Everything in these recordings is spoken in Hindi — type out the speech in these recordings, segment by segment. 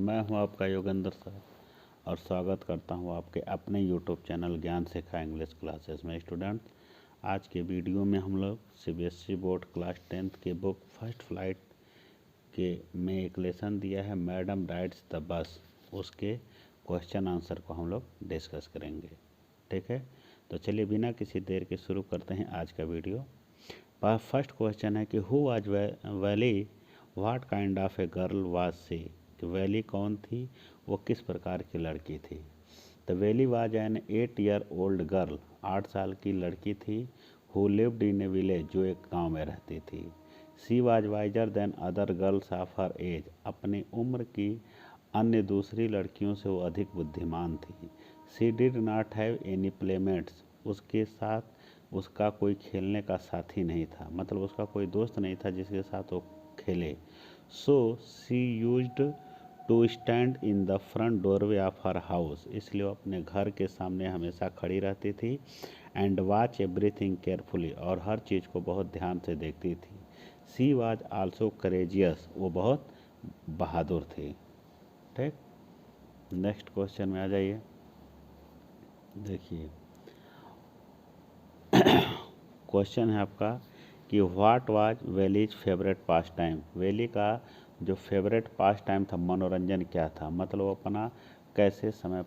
मैं हूं आपका योगेंद्र सर और स्वागत करता हूं आपके अपने यूट्यूब चैनल ज्ञान शिक्षा इंग्लिश क्लासेस में। स्टूडेंट्स, आज के वीडियो में हम लोग सीबीएसई बोर्ड क्लास 10th के बुक फर्स्ट फ्लाइट के में एक लेसन दिया है मैडम राइड्स द बस, उसके क्वेश्चन आंसर को हम लोग डिस्कस करेंगे। ठीक है, तो चलिए बिना किसी देर के शुरू करते हैं आज का वीडियो। फर्स्ट क्वेश्चन है कि who was Valli, what kind of a girl was she, कि वैली कौन थी, वो किस प्रकार की लड़की थी। The Valli was an 8 year old girl, 8 साल की लड़की थी। Who lived in a village, जो एक गांव में रहती थी। She was wiser than other girls of her age, अपनी उम्र की अन्य दूसरी लड़कियों से वो अधिक बुद्धिमान थी। She did not have any playmates, उसके साथ उसका कोई खेलने का साथी नहीं था, मतलब उसका कोई दोस्त नहीं था जिसके साथ वो खेले। So she used to stand in the front doorway of her house, इसलिए वो अपने घर के सामने हमेशा खड़ी रहती थी। एंड वॉच एवरीथिंग केयरफुली, और हर चीज़ को बहुत ध्यान से देखती थी। सी वाज आल्सो करेजियस, वो बहुत बहादुर थी। ठीक, नेक्स्ट क्वेश्चन में आ जाइए। देखिए क्वेश्चन है आपका कि what was valleys favourite pass time, valley का जो फेवरेट पास टाइम था, मनोरंजन क्या था, मतलब वो अपना कैसे समय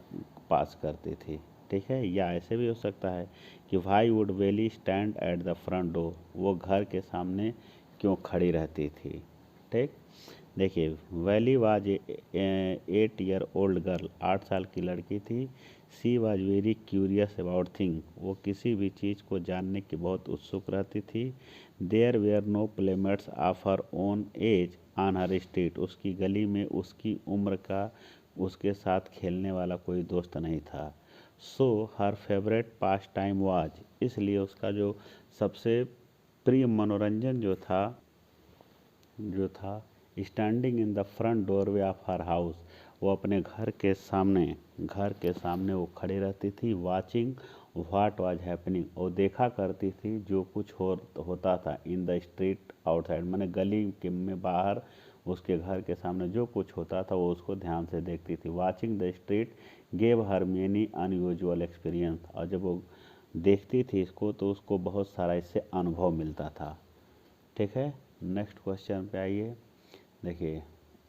पास करती थी। ठीक है, या ऐसे भी हो सकता है कि why would valley stand at the front door, वो घर के सामने क्यों खड़ी रहती थी। ठीक, देखिए valley was 8 year old girl, 8 साल की लड़की थी। She was very curious about thing, वो किसी भी चीज़ को जानने की बहुत उत्सुक रहती थी। There were no playmates of her own age on her street, उसकी गली में उसकी उम्र का उसके साथ खेलने वाला कोई दोस्त नहीं था। So her favourite pastime was, इसलिए उसका जो सबसे प्रिय मनोरंजन जो था standing in the front doorway of her house, वो अपने घर के सामने वो खड़ी रहती थी। वाचिंग व्हाट वाज हैपनिंग, वो देखा करती थी जो कुछ होता था। इन द स्ट्रीट आउटसाइड, मैंने गली के में बाहर उसके घर के सामने जो कुछ होता था वो उसको ध्यान से देखती थी। Watching the street gave her many unusual experience, और जब वो देखती थी इसको तो उसको बहुत सारा इससे अनुभव मिलता था। ठीक है, नेक्स्ट क्वेश्चन पे आइए। देखिए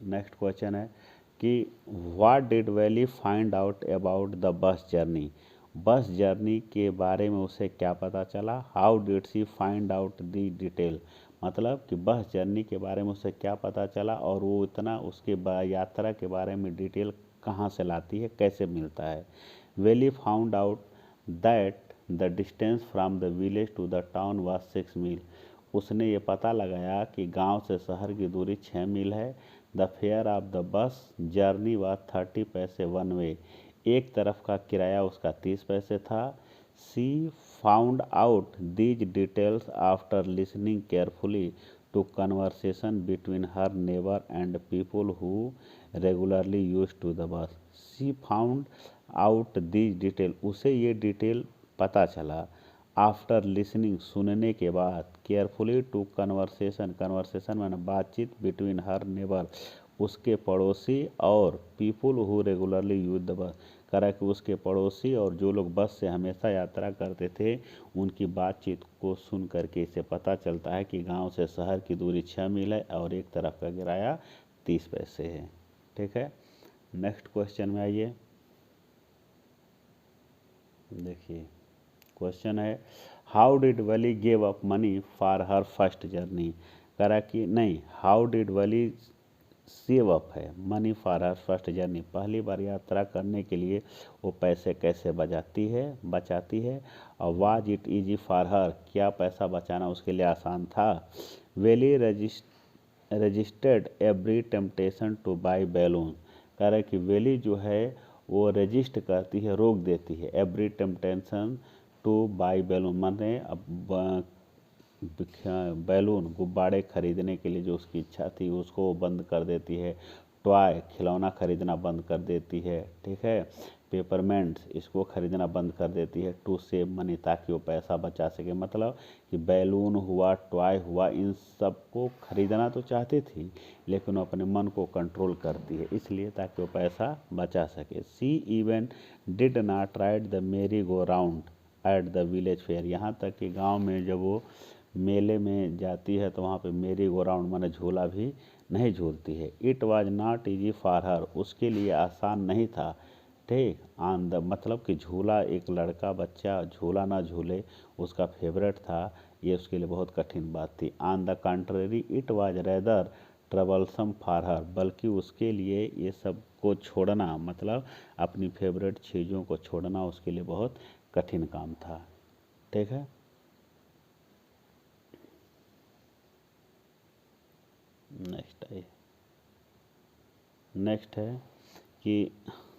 नेक्स्ट क्वेश्चन है कि what did Valli find out about the bus journey, bus journey के बारे में उसे क्या पता चला। How did she find out the detail, मतलब कि बस जर्नी के बारे में उसे क्या पता चला और वो इतना उसके यात्रा के बारे में डिटेल कहाँ से लाती है, कैसे मिलता है। Valli found out that the distance from the village to the town was 6 mile, उसने ये पता लगाया कि गांव से शहर की दूरी 6 मील है। The fair of the bus journey was 30 पैसे वन वे, एक तरफ का किराया उसका 30 पैसे था। She found out these details after listening carefully to conversation between her neighbour and people who regularly use to the bus. She found out these detail, उसे ये डिटेल पता चला आफ्टर लिसनिंग, सुनने के बाद। केयरफुली टू कन्वर्सेशन मैंने बातचीत, बिटवीन हर नेबर, उसके पड़ोसी, और people who regularly use the bus, करा कि उसके पड़ोसी और जो लोग बस से हमेशा यात्रा करते थे उनकी बातचीत को सुन करके इसे पता चलता है कि गांव से शहर की दूरी 6 मील है और एक तरफ का किराया 30 पैसे है। ठीक है, नेक्स्ट क्वेश्चन में आइए। देखिए क्वेश्चन है how did Valli give up money for her first journey, करा कि नहीं, how did Valli save up her money for her first journey, पहली बार यात्रा करने के लिए वो पैसे कैसे बचाती है। और was it easy for her, क्या पैसा बचाना उसके लिए आसान था। Valli registered every temptation to buy balloon, कह रहा है कि वेली जो है वो रजिस्ट करती है, रोक देती है, every temptation to buy balloon, माने अब बैलून गुब्बारे खरीदने के लिए जो उसकी इच्छा थी उसको वो बंद कर देती है। टॉय खिलौना खरीदना बंद कर देती है। ठीक है, पेपरमेंट्स इसको खरीदना बंद कर देती है टू सेव मनी, ताकि वो पैसा बचा सके। मतलब कि बैलून हुआ, टॉय हुआ, इन सब को खरीदना तो चाहती थी लेकिन वो अपने मन को कंट्रोल करती है इसलिए ताकि वो पैसा बचा सके। She even did not ride the merry go round at the village fair, यहाँ तक कि गांव में जब वो मेले में जाती है तो वहाँ पे मेरी गो राउंड माने झूला भी नहीं झूलती है। It was not easy for हर, उसके लिए आसान नहीं था। ठीक, ऑन द मतलब कि झूला, एक लड़का बच्चा झूला ना झूले उसका फेवरेट था, ये उसके लिए बहुत कठिन बात थी। On the contrary it was rather troublesome for her, बल्कि उसके लिए ये सब को छोड़ना मतलब अपनी फेवरेट चीज़ों को छोड़ना उसके लिए बहुत कठिन काम था। ठीक है, नेक्स्ट है कि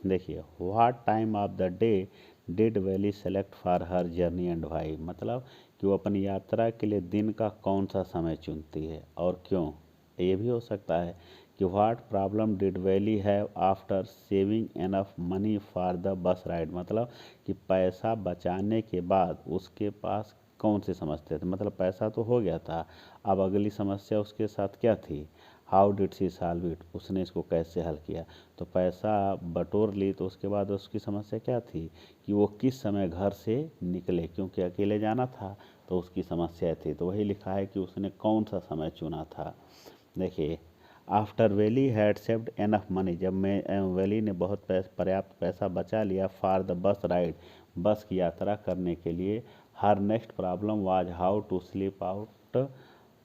देखिए what time of the day did Valli select for her journey and why, मतलब कि वो अपनी यात्रा के लिए दिन का कौन सा समय चुनती है और क्यों। ये भी हो सकता है कि what problem did Valli have after saving enough money for the bus ride, मतलब कि पैसा बचाने के बाद उसके पास कौन सी समस्या थी। मतलब पैसा तो हो गया था, अब अगली समस्या उसके साथ क्या थी। How did she solve it, उसने इसको कैसे हल किया। तो पैसा बटोर ली तो उसके बाद उसकी समस्या क्या थी कि वो किस समय घर से निकले, क्योंकि अकेले जाना था तो उसकी समस्या थी। तो वही लिखा है कि उसने कौन सा समय चुना था। देखिए after valley had saved enough money, जब मैं वैली ने बहुत पर्याप्त पैसा बचा लिया फॉर द बस राइड, बस की यात्रा करने के लिए। Her next problem was how to sleep out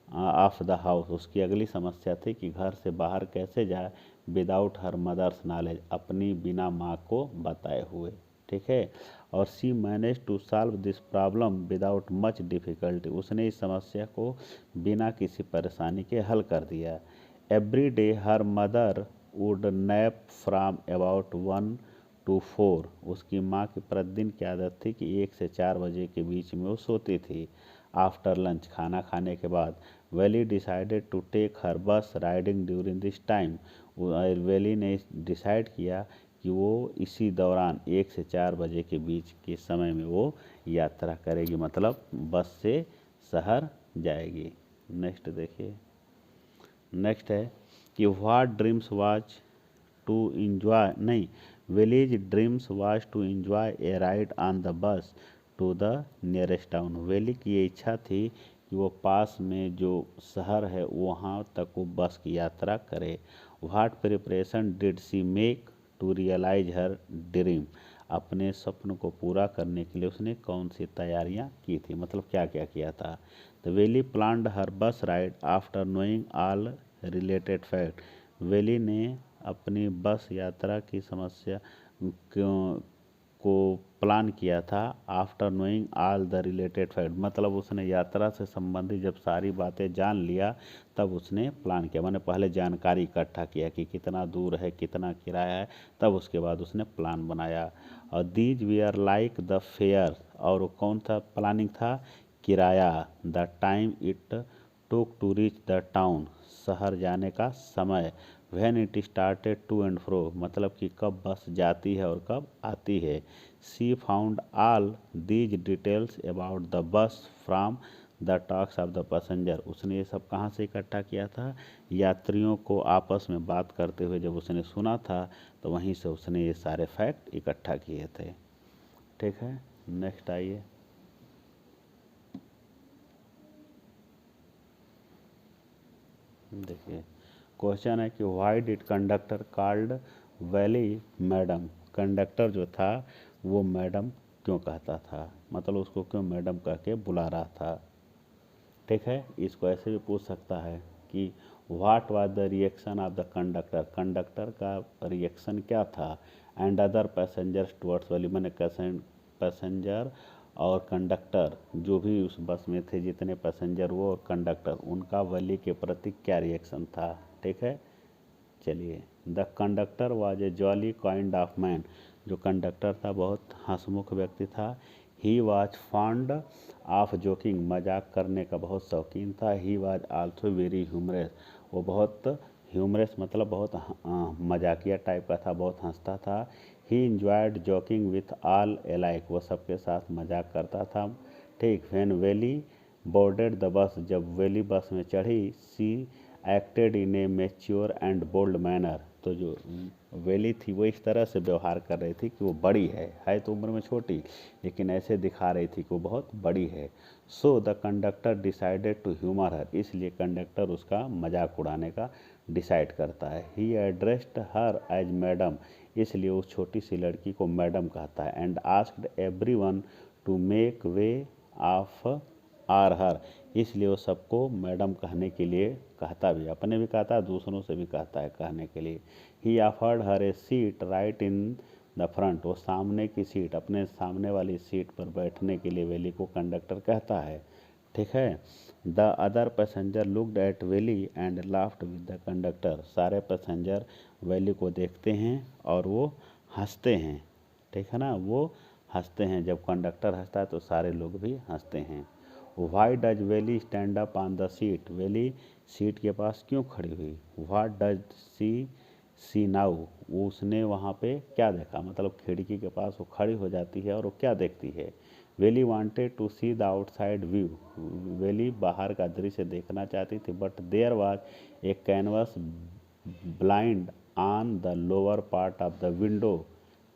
of the house, उसकी अगली समस्या थी कि घर से बाहर कैसे जाए विदाउट हर मदर्स नॉलेज, अपनी बिना माँ को बताए हुए। ठीक है, और she manage to solve this problem without much difficulty, उसने इस समस्या को बिना किसी परेशानी के हल कर दिया। Every day her mother would nap from about 1 to 4, उसकी माँ की प्रतिदिन की आदत थी कि 1 से 4 बजे के बीच में वो सोती थी। आफ्टर लंच, खाना खाने के बाद, Valli decided to take her bus riding during this time, Valli ने डिसाइड किया कि वो इसी दौरान 1 से 4 बजे के बीच के समय में वो यात्रा करेगी, मतलब बस से शहर जाएगी। नेक्स्ट देखिए, नेक्स्ट है कि what dreams was to enjoy नहीं village dreams was to enjoy a ride on the bus to the nearest town, Valli की ये इच्छा थी कि वो पास में जो शहर है वहाँ तक वो बस की यात्रा करे। What preparation did she make to realise her dream, अपने स्वप्न को पूरा करने के लिए उसने कौन सी तैयारियां की थी, मतलब क्या क्या किया था। द वैली प्लान्ड हर बस ride after knowing all related fact, valley ने अपनी बस यात्रा की समस्या को प्लान किया था after knowing all the related fact, मतलब उसने यात्रा से संबंधित जब सारी बातें जान लिया तब उसने प्लान किया, मैंने पहले जानकारी इकट्ठा किया कि कितना दूर है, कितना किराया है, तब उसके बाद उसने प्लान बनाया। और these we are like the fare, और वो कौन सा प्लानिंग था, किराया। The time it took to reach the town, शहर जाने का समय। When it started to and fro, मतलब कि कब बस जाती है और कब आती है। She found all these details about the bus from the talks of the passenger, उसने ये सब कहाँ से इकट्ठा किया था, यात्रियों को आपस में बात करते हुए जब उसने सुना था तो वहीं से उसने ये सारे फैक्ट इकट्ठा किए थे। ठीक है, नेक्स्ट आइए। देखिए क्वेश्चन है कि why did conductor called valley madam, conductor जो था वो मैडम क्यों कहता था, मतलब उसको क्यों मैडम कह के बुला रहा था। ठीक है, इसको ऐसे भी पूछ सकता है कि what was the reaction of the conductor, conductor का रिएक्शन क्या था, and other passengers towards valley, मैंने पैसेंजर और कंडक्टर जो भी उस बस में थे, जितने पैसेंजर वो और कंडक्टर, उनका वैली के प्रति क्या रिएक्शन था। ठीक है, चलिए। The conductor was a jolly kind of man, जो कंडक्टर था बहुत हंसमुख व्यक्ति था। He was fond of joking, मजाक करने का बहुत शौकीन था। He was also very humorous, वो बहुत ह्यूमरस मतलब बहुत मजाकिया टाइप का था, बहुत हंसता था। He enjoyed joking with all alike, वो सबके साथ मजाक करता था। ठीक। When belly boarded the bus, जब वेली बस में चढ़ी, she acted in a mature and bold manner, तो जो वेली थी वो इस तरह से व्यवहार कर रही थी कि वो बड़ी है तो उम्र में छोटी, लेकिन ऐसे दिखा रही थी कि वो बहुत बड़ी है। So the conductor decided to humour her, इसलिए कंडक्टर उसका मजाक उड़ाने का डिसाइड करता है। He addressed her as madam, इसलिए उस छोटी सी लड़की को मैडम कहता है। And asked everyone to make way of are her, इसलिए वो सबको मैडम कहने के लिए कहता भी, अपने भी कहता है, दूसरों से भी कहता है कहने के लिए। ही offered her A seat right in the front, वो सामने की सीट, अपने सामने वाली सीट पर बैठने के लिए वेली को कंडक्टर कहता है। ठीक है। The other passenger looked at Valli and laughed with the conductor, सारे पैसेंजर वेली को देखते हैं और वो हंसते हैं। ठीक है ना, वो हंसते हैं, जब कंडक्टर हंसता है तो सारे लोग भी हंसते हैं। Why does Valli stand up on the seat, Valli seat के पास क्यों खड़ी हुई। व्हाट डज सी नाउ, उसने वहाँ पे क्या देखा, मतलब खिड़की के पास वो खड़ी हो जाती है और वो क्या देखती है। Valli wanted to see the outside view, Valli बाहर का दृश्य देखना चाहती थी, but there was a canvas blind on the lower part of the window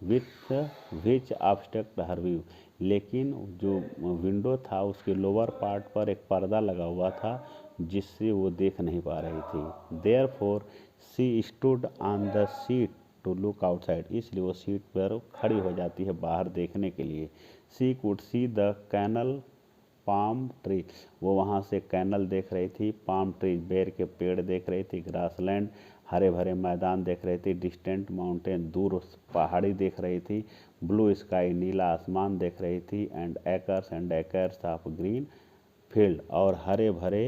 with which obstruct her view, लेकिन जो विंडो था उसके लोअर पार्ट पर एक पर्दा लगा हुआ था जिससे वो देख नहीं पा रही थी। Therefore she stood on the seat to look outside, इसलिए वो सीट पर खड़ी हो जाती है बाहर देखने के लिए। She could see the canal palm tree, वो वहाँ से कैनल देख रही थी, पाम ट्री बेर के पेड़ देख रही थी, ग्रासलैंड हरे भरे मैदान देख रही थी, डिस्टेंट माउंटेन दूर पहाड़ी देख रही थी, ब्लू स्काई नीला आसमान देख रही थी, and acres of green field, और हरे भरे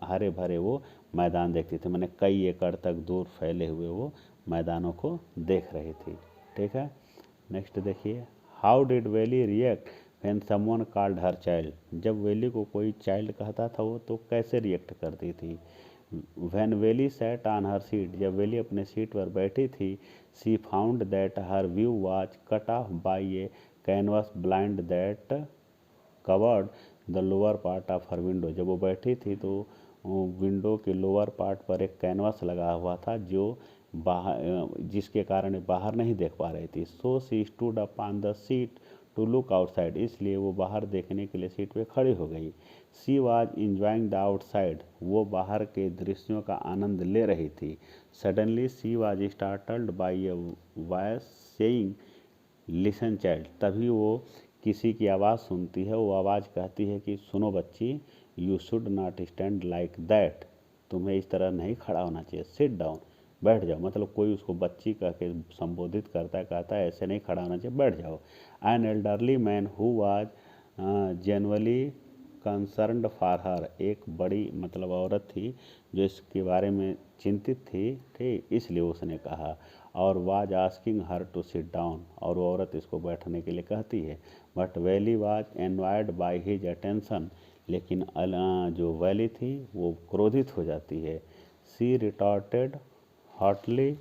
हरे भरे वो मैदान देखती थी, मैंने कई एकड़ तक दूर फैले हुए वो मैदानों को देख रही थी। ठीक है। नेक्स्ट देखिए, how did Valli react when someone called her child, जब वेली को कोई चाइल्ड कहता था वो तो कैसे रिएक्ट करती थी। When Valli sat on her seat, जब वेली अपने सीट पर बैठी थी, she found that her view was cut off by a canvas blind that covered the lower part of her window, जब वो बैठी थी तो विंडो के लोअर पार्ट पर एक कैनवस लगा हुआ था जो बाहर, जिसके कारण बाहर नहीं देख पा रही थी। So she stood up on the seat to look outside, इसलिए वो बाहर देखने के लिए सीट पे खड़ी हो गई। She was enjoying the outside, वो बाहर के दृश्यों का आनंद ले रही थी। Suddenly she was startled by a voice saying listen child, तभी वो किसी की आवाज़ सुनती है, वो आवाज़ कहती है कि सुनो बच्ची, you should not stand like that, तुम्हें इस तरह नहीं खड़ा होना चाहिए, सिट डाउन, बैठ जाओ, मतलब कोई उसको बच्ची कह के संबोधित करता है, कहता है ऐसे नहीं खड़ा होना चाहिए, बैठ जाओ। An elderly man who was genuinely concerned for her, एक बड़ी मतलब औरत थी जो इसके बारे में चिंतित थी, ठीक, इसलिए उसने कहा, और was asking her to sit down, और वो औरत इसको बैठने के लिए कहती है। But Valli was annoyed by his attention, लेकिन जो वैली थी वो क्रोधित हो जाती है। She retorted hotly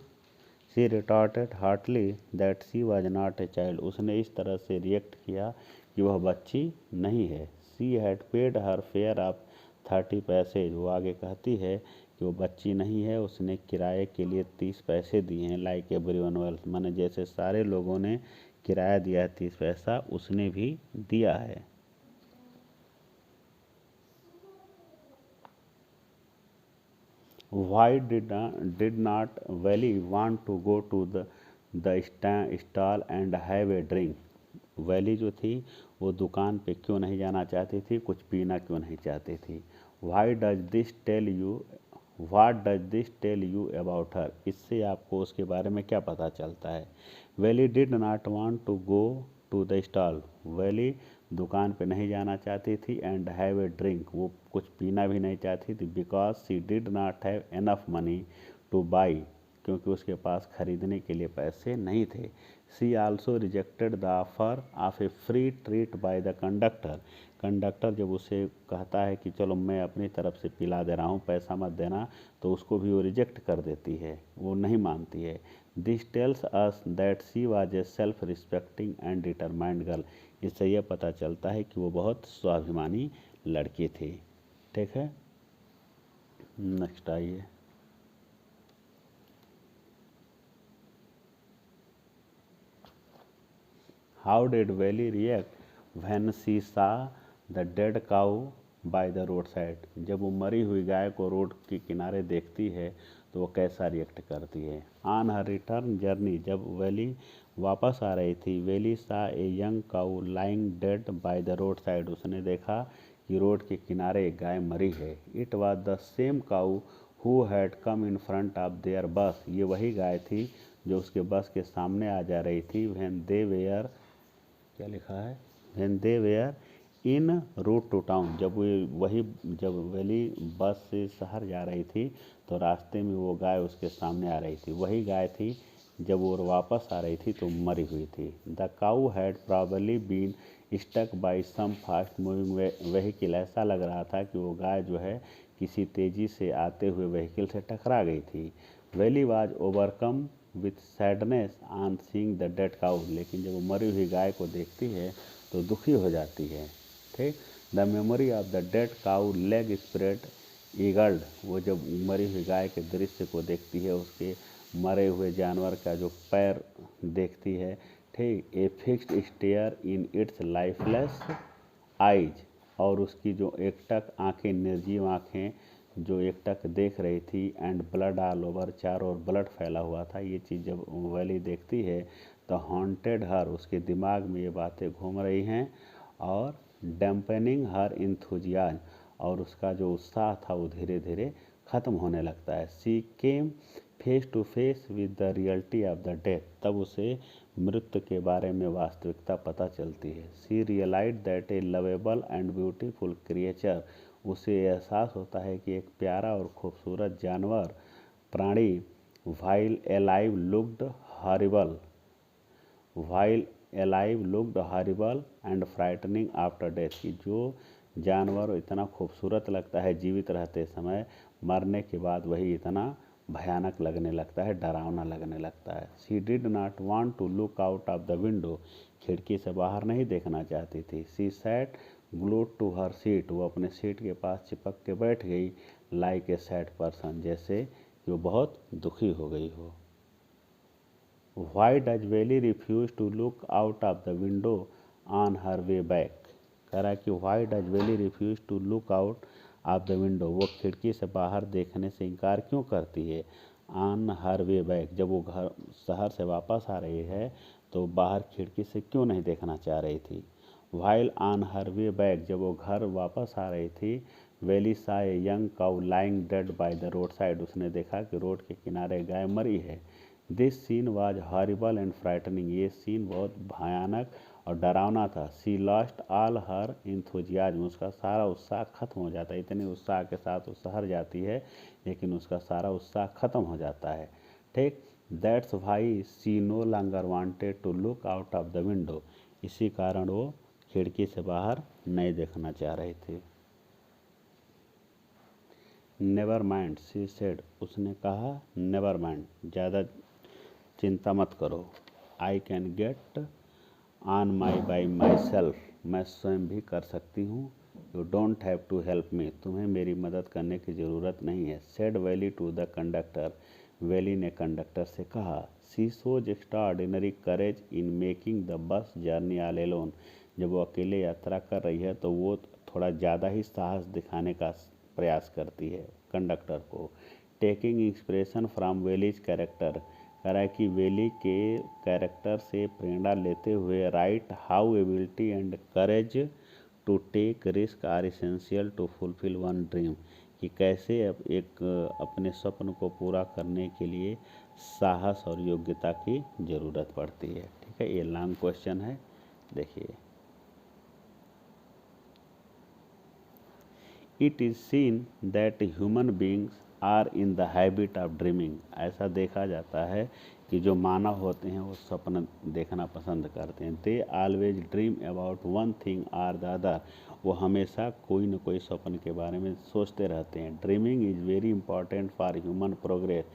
that she was not a child, उसने इस तरह से रिएक्ट किया कि वह बच्ची नहीं है। She had paid her fair of 30 पैसे, वो आगे कहती है कि वो बच्ची नहीं है, उसने किराए के लिए 30 पैसे दिए हैं। लाइक एवरीवन एल्स, माने जैसे सारे लोगों ने किराया दिया है 30 पैसा, उसने भी दिया है। Why did not Valley want to go to the stall and have a drink? Valley जो थी वो दुकान पे क्यों नहीं जाना चाहती थी, कुछ पीना क्यों नहीं चाहती थी। Why does this tell you what does this tell you about her, इससे आपको उसके बारे में क्या पता चलता है। Valli did not want to go to the stall, Valli दुकान पे नहीं जाना चाहती थी, एंड हैव ए ड्रिंक, वो कुछ पीना भी नहीं चाहती थी, because she did not have enough money to buy, क्योंकि उसके पास खरीदने के लिए पैसे नहीं थे। She also rejected the offer of a free treat by the conductor, conductor जब उसे कहता है कि चलो मैं अपनी तरफ से पिला दे रहा हूँ, पैसा मत देना, तो उसको भी वो रिजेक्ट कर देती है, वो नहीं मानती है। This tells us that she was a self respecting and determined girl. इससे यह पता चलता है कि वो बहुत स्वाभिमानी लड़की थी। ठीक है, नेक्स्ट आइए। How did Valli react when she saw the dead cow by the road side. जब वो मरी हुई गाय को रोड के किनारे देखती है तो वो कैसा रिएक्ट करती है। ऑन हर रिटर्न जर्नी, जब वेली वापस आ रही थी, Valli saw a young cow lying dead by the road side. उसने देखा कि रोड के किनारे एक गाय मरी है। It was the same cow who had come in front of their बस। ये वही गाय थी जो उसके बस के सामने आ जा रही थी। व्हेन दे वेयर, क्या लिखा है, when they were en route to town. जब वेली बस से शहर जा रही थी तो रास्ते में वो गाय उसके सामने आ रही थी। वही गाय थी जब वो वापस आ रही थी तो मरी हुई थी। The cow had probably been stuck by some fast moving vehicle. ऐसा लग रहा था कि वो गाय जो है किसी तेजी से आते हुए व्हीकल से टकरा गई थी। Valli was overcome with sadness on seeing the dead cow. लेकिन जब वो मरी हुई गाय को देखती है तो दुखी हो जाती है। ठीक, the memory of the dead cow leg spread eagled. वो जब मरी हुई गाय के दृश्य को देखती है, उसके मरे हुए जानवर का जो पैर देखती है, ठीक, a fixed stare in its lifeless eyes. और उसकी जो एकटक आंखें, निर्जीव आंखें जो एकटक देख रही थी, एंड ब्लड ऑल ओवर, चारों ओर ब्लड फैला हुआ था। ये चीज़ जब वैली देखती है तो हॉन्टेड हर, उसके दिमाग में ये बातें घूम रही हैं और डैम्पनिंग हर इंथुजियाज, और उसका जो उत्साह था वो धीरे धीरे ख़त्म होने लगता है। She came face to face with the reality of the death. तब उसे मृत्यु के बारे में वास्तविकता पता चलती है। She realise that a lovable and beautiful creature. उसे एहसास होता है कि एक प्यारा और खूबसूरत जानवर, प्राणी, while alive looked horrible, while alive looked horrible and frightening after death. कि जो जानवर इतना खूबसूरत लगता है जीवित रहते समय, मरने के बाद वही इतना भयानक लगने लगता है, डरावना लगने लगता है। She did not want to look out of the window. खिड़की से बाहर नहीं देखना चाहती थी। She sat glued to her seat. वो अपने सीट के पास चिपक के बैठ गई। लाइक ए सैड पर्सन, जैसे कि वो बहुत दुखी हो गई हो। Why does Valli refuse to look out of the window on her way back. कह रहा है कि why does Valli refuse to look out of the window. वो खिड़की से बाहर देखने से इनकार क्यों करती है। ऑन हर वे बैक, जब वो घर शहर से वापस आ रही है तो बाहर खिड़की से क्यों नहीं देखना चाह रही थी। While on her way back, जब वो घर वापस आ रही थी, Valli saw a young cow lying dead by the road side. उसने देखा कि रोड के किनारे गाय मरी है। This scene was horrible and frightening. ये सीन बहुत भयानक और डरावना था। She lost all her enthusiasm. उसका सारा उत्साह खत्म हो जाता है। इतने उत्साह के साथ वो शहर जाती है लेकिन उसका सारा उत्साह खत्म हो जाता है। ठीक, that's why she no longer wanted to look out of the window. इसी कारण वो खिड़की से बाहर नहीं देखना चाह रही थी। Never mind she said. उसने कहा नेवर माइंड, ज़्यादा चिंता मत करो। I can get on my by myself. मैं स्वयं भी कर सकती हूँ। You don't have to help me. तुम्हें मेरी मदद करने की ज़रूरत नहीं है। Said Valli to the conductor. Valli ने कंडक्टर से कहा। She shows extraordinary courage in making the bus journey all alone. जब वो अकेले यात्रा कर रही है तो वो थोड़ा ज़्यादा ही साहस दिखाने का प्रयास करती है कंडक्टर को। Taking inspiration from Valli's character. कह रहा है कि वेली के कैरेक्टर से प्रेरणा लेते हुए write how ability and courage to take risk are essential to fulfil one dream. कि कैसे एक अपने स्वप्न को पूरा करने के लिए साहस और योग्यता की ज़रूरत पड़ती है। ठीक है, ये लॉन्ग क्वेश्चन है, देखिए। It is seen that human beings are in the habit of dreaming. ऐसा देखा जाता है कि जो मानव होते हैं वो स्वप्न देखना पसंद करते हैं। They always dream about one thing or the other. वो हमेशा कोई न कोई स्वप्न के बारे में सोचते रहते हैं। Dreaming is very important for human progress.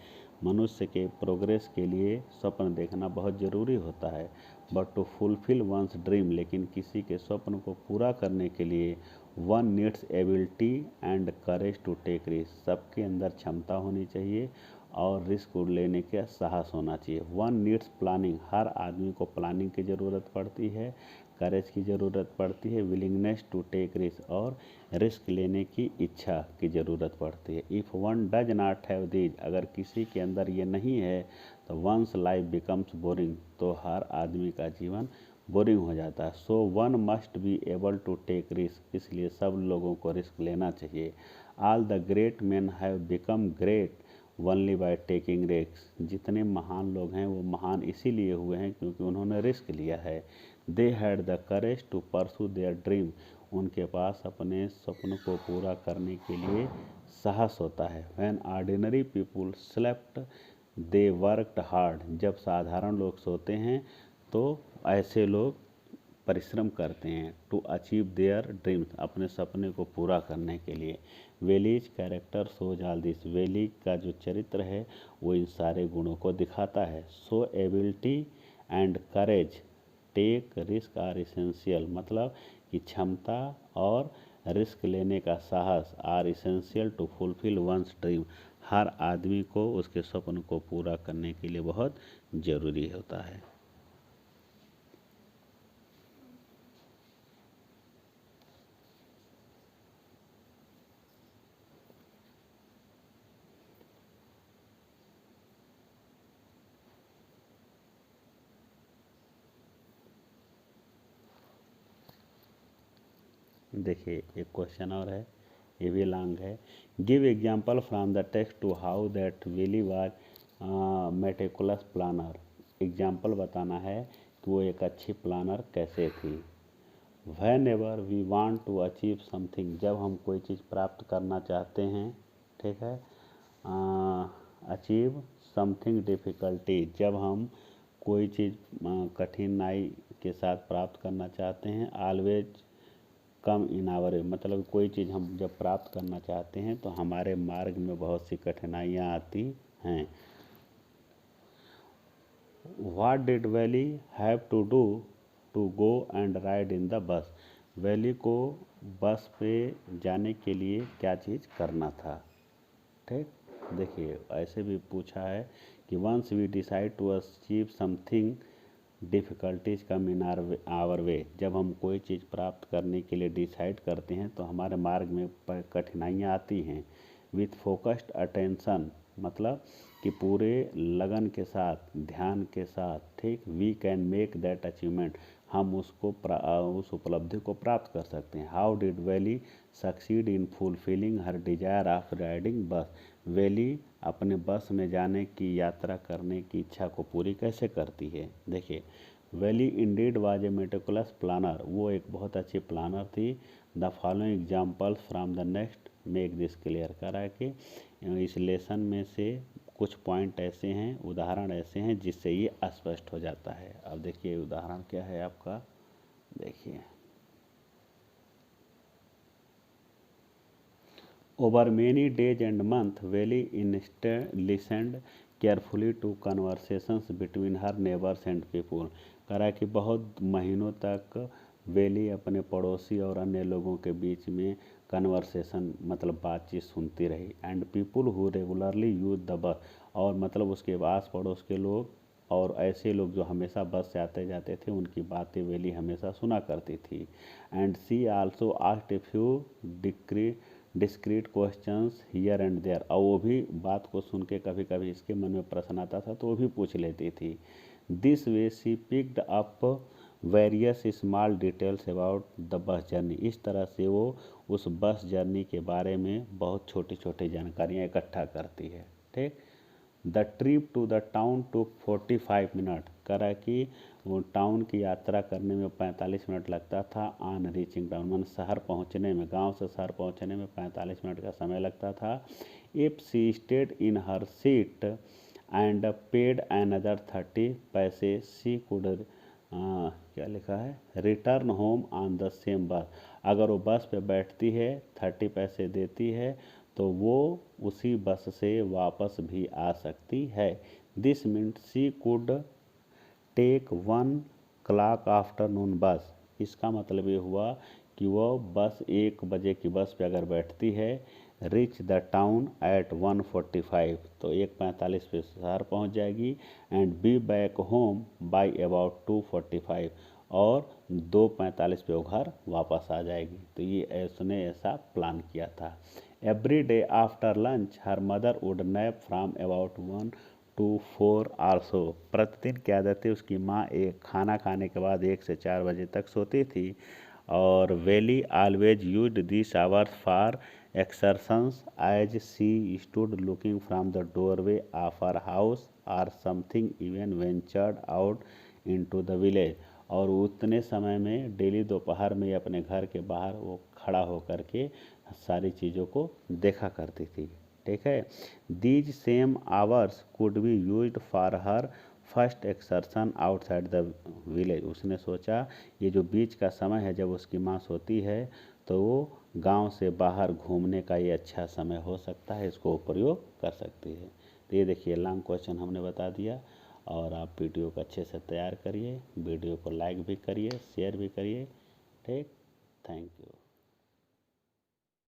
मनुष्य के प्रोग्रेस के लिए स्वप्न देखना बहुत ज़रूरी होता है। But to fulfil one's dream, लेकिन किसी के स्वप्न को पूरा करने के लिए one needs ability and courage to take risk. सबके अंदर क्षमता होनी चाहिए और रिस्क लेने का साहस होना चाहिए। वन नीड्स प्लानिंग, हर आदमी को प्लानिंग की ज़रूरत पड़ती है, करेज की ज़रूरत पड़ती है, विलिंगनेस टू टेक रिस्क और रिस्क लेने की इच्छा की ज़रूरत पड़ती है। If one does not have these, अगर किसी के अंदर ये नहीं है तो वंस लाइफ बिकम्स बोरिंग, तो हर आदमी का जीवन बोरिंग हो जाता है। So one must be able to take risk, इसलिए सब लोगों को रिस्क लेना चाहिए। All the great man have become great only by taking risk, जितने महान लोग हैं वो महान इसीलिए हुए हैं क्योंकि उन्होंने रिस्क लिया है। They had the courage to pursue their dream, उनके पास अपने सपनों को पूरा करने के लिए साहस होता है। When ordinary people slept they worked hard, जब साधारण लोग सोते हैं तो ऐसे लोग परिश्रम करते हैं। टू अचीव देयर ड्रीम्स, अपने सपने को पूरा करने के लिए। Valli's character shows all this, Valli का जो चरित्र है वो इन सारे गुणों को दिखाता है। So ability and courage take risk are essential, मतलब कि क्षमता और रिस्क लेने का साहस are essential to fulfil one's dream, हर आदमी को उसके सपन को पूरा करने के लिए बहुत ज़रूरी होता है। देखिए एक क्वेश्चन और है, ये भी लॉन्ग है। Give example from the text to how that Valli was meticulous planner, example बताना है कि वो एक अच्छी प्लानर कैसे थी। Whenever we want to achieve something, जब हम कोई चीज़ प्राप्त करना चाहते हैं, ठीक है। अचीव समथिंग डिफ़िकल्टी, जब हम कोई चीज़ कठिनाई के साथ प्राप्त करना चाहते हैं। ऑलवेज कम इन आवर वे, मतलब कोई चीज़ हम जब प्राप्त करना चाहते हैं तो हमारे मार्ग में बहुत सी कठिनाइयाँ आती हैं। What did Valli have to do to go and ride in the bus, Valli को बस पे जाने के लिए क्या चीज़ करना था। ठीक, देखिए ऐसे भी पूछा है कि once we decide to achieve something difficulties come in our way, जब हम कोई चीज़ प्राप्त करने के लिए डिसाइड करते हैं तो हमारे मार्ग में कठिनाइयाँ आती हैं। विथ फोकस्ड अटेंशन, मतलब कि पूरे लगन के साथ, ध्यान के साथ, ठीक, we can make that achievement, हम उसको उस उपलब्धि को प्राप्त कर सकते हैं। How did Valli succeed in fulfilling her desire of riding bus, Valli अपने बस में जाने की, यात्रा करने की इच्छा को पूरी कैसे करती है। देखिए Valli indeed was a meticulous planner, वो एक बहुत अच्छी प्लानर थी। The following examples from the next make this clear, करा कि इस लेसन में से कुछ पॉइंट ऐसे हैं, उदाहरण ऐसे हैं जिससे ये स्पष्ट हो जाता है। अब देखिए उदाहरण क्या है आपका, देखिए over many days and month Valli instead listened carefully to conversations between her neighbours and people, करा कि बहुत महीनों तक वैली अपने पड़ोसी और अन्य लोगों के बीच में कन्वर्सेशन, मतलब बातचीत सुनती रही। And people who regularly use the bus, और मतलब उसके आस पड़ोस के लोग और ऐसे लोग जो हमेशा बस से आते जाते थे उनकी बातें वैली हमेशा सुना करती थी। And she also asked a few discreet questions here and there, और वो भी बात को सुन के कभी कभी इसके मन में प्रश्न आता था तो वो भी पूछ लेती थी। This way she picked up various small details about the bus journey, इस तरह से वो उस बस जर्नी के बारे में बहुत छोटी छोटी जानकारियाँ इकट्ठा करती है। ठीक, the trip to the town took 45 minute, करा कि वो टाउन की यात्रा करने में 45 मिनट लगता था। ऑन रीचिंग टाउन, मन शहर पहुंचने में, गांव से शहर पहुंचने में 45 मिनट का समय लगता था। If she stayed in her seat and paid another 30 paise she could, क्या लिखा है, return home on the same bus, अगर वो बस पे बैठती है 30 पैसे देती है तो वो उसी बस से वापस भी आ सकती है। This means she could take 1 o'clock afternoon bus. इसका मतलब ये हुआ कि वह बस 1 बजे की बस पे अगर बैठती है, रिच द टाउन एट 1:45, तो 1:45 पे शहर पहुंच जाएगी, and be back home by about 2:45, और 2:45 पे वो घर वापस आ जाएगी। तो ये उसने ऐसा प्लान किया था। Every day after lunch her mother would nap from about 1 to 4 also. प्रतिदिन की आदत है, उसकी माँ एक खाना खाने के बाद 1 से 4 बजे तक सोती थी। और Valli always used this hours for exertions as she stood looking from the doorway of her house और something even ventured out into the village. और उतने समय में डेली दोपहर में अपने घर के बाहर वो खड़ा होकर के सारी चीज़ों को देखा करती थी। ठीक है। These same hours could be used for her first exertion outside the village. उसने सोचा ये जो बीच का समय है जब उसकी माँ सोती है, तो वो गांव से बाहर घूमने का ये अच्छा समय हो सकता है, इसको प्रयोग कर सकती है। तो ये देखिए लॉन्ग क्वेश्चन हमने बता दिया। और आप वीडियो को अच्छे से तैयार करिए, वीडियो को लाइक भी करिए, शेयर भी करिए। ठीक, थैंक यू।